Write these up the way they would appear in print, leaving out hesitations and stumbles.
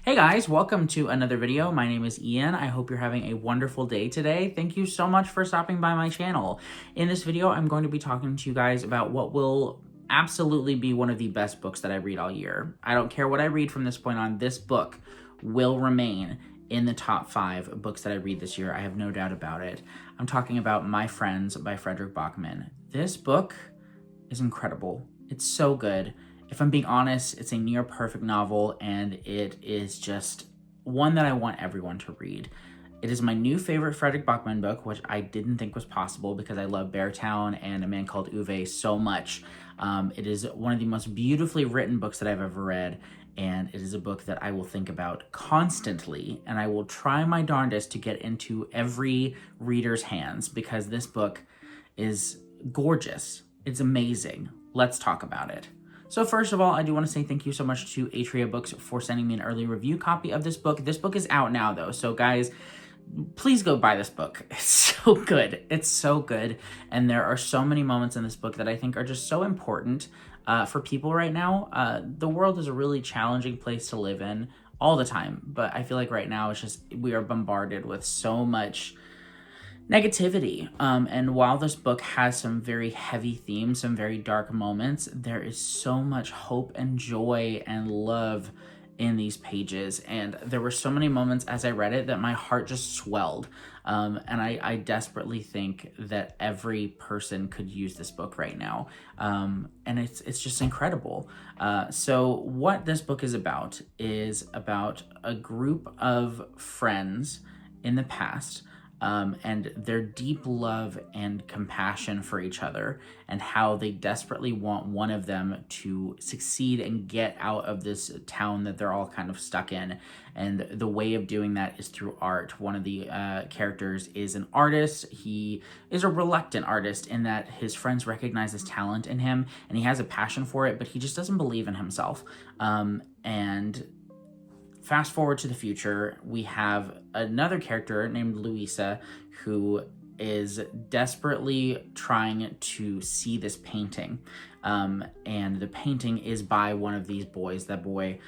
Hey guys, welcome to another video. My name is Ian. I hope you're having a wonderful day today. Thank you so much for stopping by my channel. In this video, I'm going to be talking to you guys about what will absolutely be one of the best books that I read all year. I don't care what I read from this point on, this book will remain in the top 5 books that I read this year. I have no doubt about it. I'm talking about My Friends by Fredrik Backman. This book is incredible. It's so good. If I'm being honest, it's a near perfect novel, and it is just one that I want everyone to read. It is my new favorite Fredrik Backman book, which I didn't think was possible because I love Beartown and A Man Called Uwe so much. It is one of the most beautifully written books that I've ever read, and it is a book that I will think about constantly, and I will try my darndest to get into every reader's hands because this book is gorgeous. It's amazing. Let's talk about it. So first of all, I do want to say thank you so much to Atria Books for sending me an early review copy of this book. This book is out now though, so guys, please go buy this book. It's so good. It's so good. And there are so many moments in this book that I think are just so important for people right now. The world is a really challenging place to live in all the time, but I feel like right now it's just, we are bombarded with so much negativity. And while this book has some very heavy themes, some very dark moments, there is so much hope and joy and love in these pages. And there were so many moments as I read it that my heart just swelled. And I desperately think that every person could use this book right now. And it's just incredible. So what this book is about a group of friends in the past, and their deep love and compassion for each other, and how they desperately want one of them to succeed and get out of this town that they're all kind of stuck in. And the way of doing that is through art. One of the characters is an artist. He is a reluctant artist in that his friends recognize his talent in him, and he has a passion for it, but he just doesn't believe in himself. And fast forward to the future, we have another character named Louisa who is desperately trying to see this painting. And the painting is by one of these boys, that boy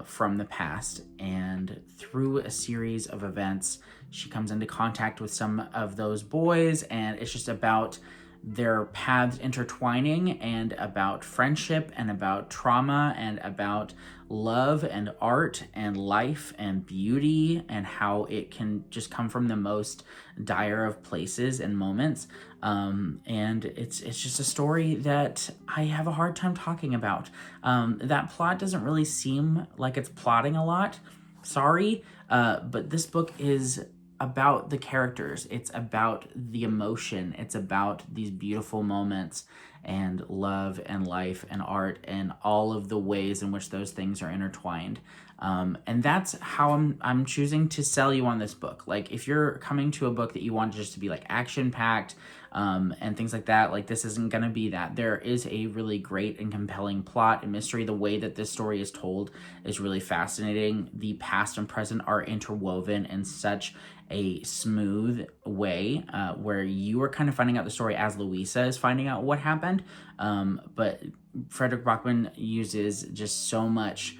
from the past. And through a series of events, she comes into contact with some of those boys, and it's just about their paths intertwining, and about friendship, and about trauma, and about love and art and life and beauty, and how it can just come from the most dire of places and moments. And it's just a story that I have a hard time talking about. That plot doesn't really seem like it's plotting a lot. Sorry, but this book is about the characters. It's about the emotion. It's about these beautiful moments and love and life and art and all of the ways in which those things are intertwined. And that's how I'm choosing to sell you on this book. Like, if you're coming to a book that you want just to be like action-packed and things like that, like, this isn't going to be that. There is a really great and compelling plot and mystery. The way that this story is told is really fascinating. The past and present are interwoven in such a smooth way where you are kind of finding out the story as Louisa is finding out what happened. But Fredrik Backman uses just so much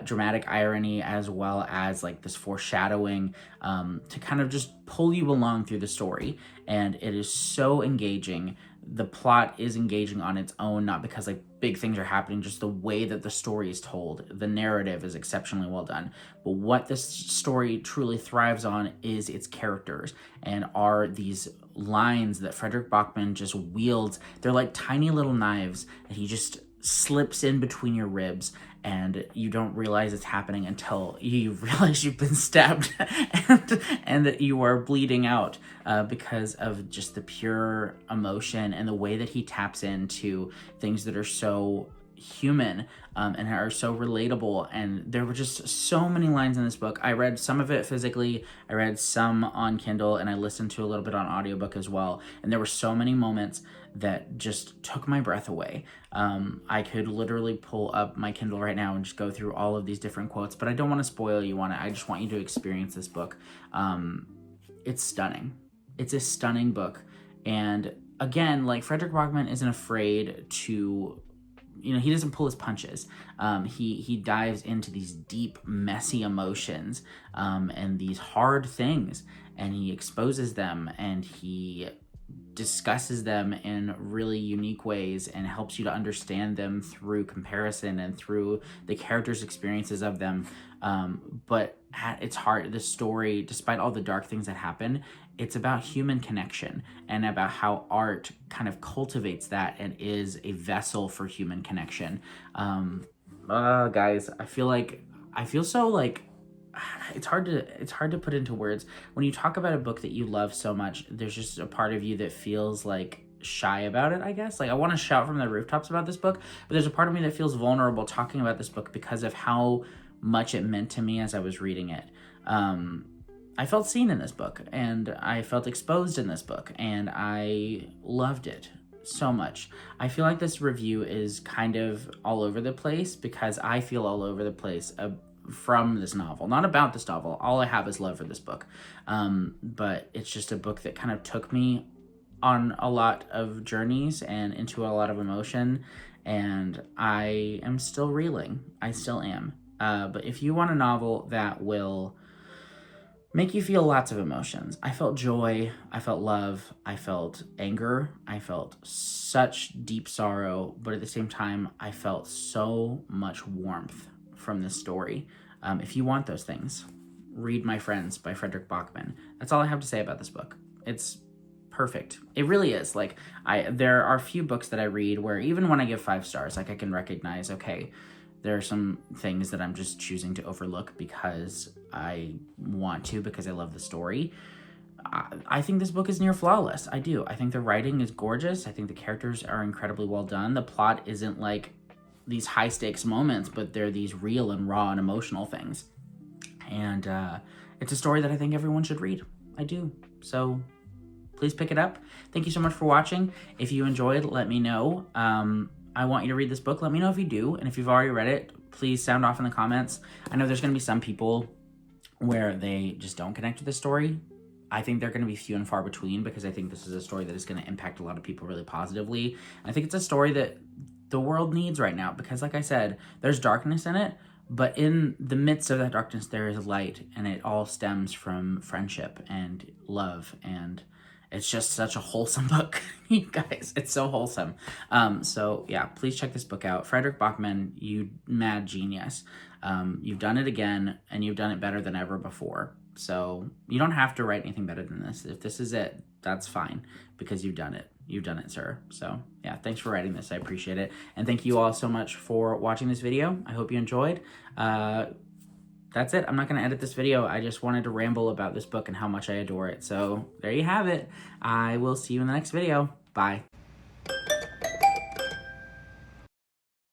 dramatic irony, as well as like this foreshadowing to kind of just pull you along through the story. And it is so engaging. The plot is engaging on its own, not because like big things are happening, just the way that the story is told. The narrative is exceptionally well done. But what this story truly thrives on is its characters, and are these lines that Fredrik Backman just wields. They're like tiny little knives that he just slips in between your ribs, and you don't realize it's happening until you realize you've been stabbed and that you are bleeding out because of just the pure emotion and the way that he taps into things that are so human and are so relatable. And there were just so many lines in this book. I read some of it physically, I read some on Kindle, and I listened to a little bit on audiobook as well. And there were so many moments that just took my breath away. I could literally pull up my Kindle right now and just go through all of these different quotes, but I don't want to spoil you on it. I just want you to experience this book. It's stunning. It's a stunning book. And again, like, Fredrik Backman isn't afraid to he doesn't pull his punches. He dives into these deep, messy emotions, and these hard things, and he exposes them, and he discusses them in really unique ways and helps you to understand them through comparison and through the characters' experiences of them. But at its heart, the story, despite all the dark things that happen, it's about human connection and about how art kind of cultivates that and is a vessel for human connection. Guys, I feel so like, it's hard to put into words. When you talk about a book that you love so much, there's just a part of you that feels like shy about it, I guess. Like, I want to shout from the rooftops about this book, but there's a part of me that feels vulnerable talking about this book because of how much it meant to me as I was reading it. I felt seen in this book, and I felt exposed in this book, and I loved it so much. I feel like this review is kind of all over the place because I feel all over the place from this novel, not about this novel. All I have is love for this book. But it's just a book that kind of took me on a lot of journeys and into a lot of emotion, and I am still reeling. I still am. But if you want a novel that will make you feel lots of emotions. I felt joy, I felt love, I felt anger, I felt such deep sorrow, but at the same time, I felt so much warmth from this story. If you want those things, read My Friends by Fredrik Backman. That's all I have to say about this book. It's perfect. It really is. Like, there are a few books that I read where even when I give 5 stars, like, I can recognize, okay, there are some things that I'm just choosing to overlook because I want to, because I love the story. I think this book is near flawless. I do. I think the writing is gorgeous. I think the characters are incredibly well done. The plot isn't like these high stakes moments, but they're these real and raw and emotional things. And it's a story that I think everyone should read. I do. So please pick it up. Thank you so much for watching. If you enjoyed, let me know. I want you to read this book. Let me know if you do. And if you've already read it, please sound off in the comments. I know there's going to be some people where they just don't connect with the story. I think they're going to be few and far between because I think this is a story that is going to impact a lot of people really positively. I think it's a story that the world needs right now because, like I said, there's darkness in it, but in the midst of that darkness, there is light, and it all stems from friendship and love, and it's just such a wholesome book, you guys. It's so wholesome. So yeah, please check this book out. Fredrik Backman, you mad genius. You've done it again, and you've done it better than ever before. So you don't have to write anything better than this. If this is it, that's fine, because you've done it. You've done it, sir. So yeah, thanks for writing this. I appreciate it. And thank you all so much for watching this video. I hope you enjoyed. That's it. I'm not going to edit this video. I just wanted to ramble about this book and how much I adore it. So there you have it. I will see you in the next video. Bye.